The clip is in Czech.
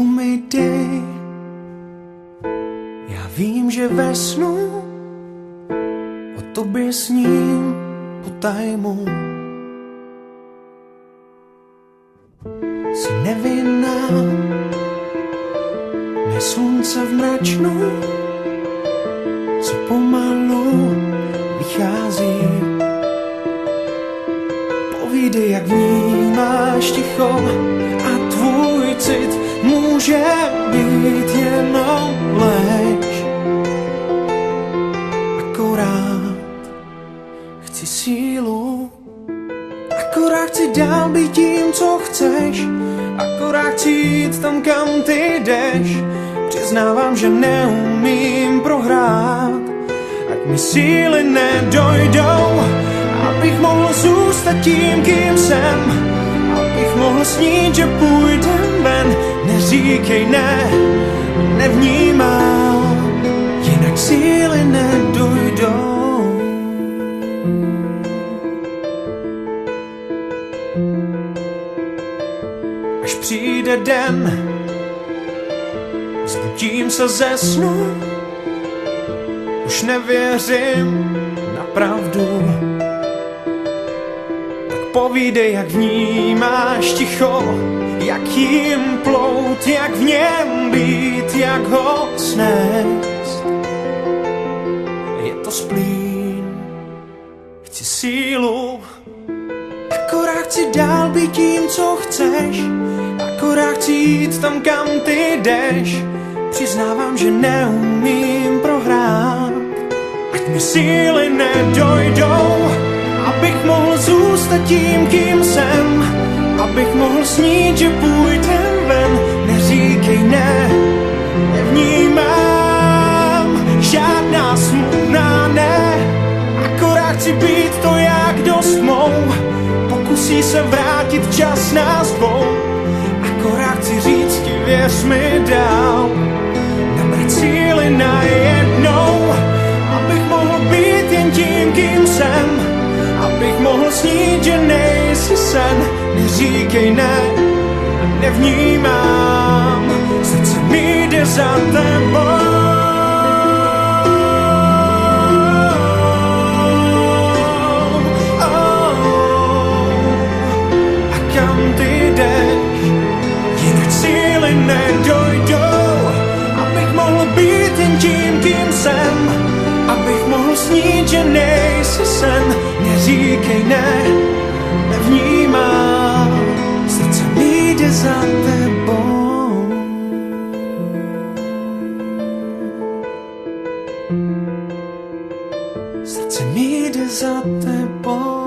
ruku mi dej. Já vím, že ve snu o tobě sním potajmu. Jsi nevinná, mé slunce v mračnu, co pomalu vychází. Povídej, jak vnímáš ticho a tvůj cit může být jenom lež. Akorát chci sílu, akorát chci dál být tím, co chceš, akorát chci jít tam, kam ty jdeš. Přiznávám, že neumím prohrát, ať mi síly nedojdou, abych mohl zůstat tím, kým jsem, abych mohl snít, že půjdem ven. Neříkej ne, nevnímám, jinak síly nedojdou. Až přijde den, zbudím se ze snu, už nevěřím na pravdu. Tak povídej, jak vnímáš ticho, jak jim plout, jak v něm být, jak ho snést. Je to splín, chci sílu, akorát chci dál být tím, co chceš, akorát chci jít tam, kam ty jdeš. Přiznávám, že neumím prohrát, ať mi síly nedojdou, abych mohl zůstat tím, kým jsem, abych mohl snít, že půjdem ven. Neříkej ne, nevnímám žádná smutná ne, akorát chci být to, jak dost mou. Pokusí se vrátit čas nás dvou, akorát chci říct ti, věř mi dál. Nabrat síly najednou, abych mohl být jen tím, kým jsem, abych mohl snít, že nejsi sen. Neříkej ne, nevnímám, srdce mi jde za tebou. A kam ty jdeš, jinak síly nedojdou, abych mohl být jen tím, kým jsem, abych mohl snít, že nejsi sen. Neříkej ne, nevnímám, srdce mi jde za tebou. Srdce mi jde za tebou.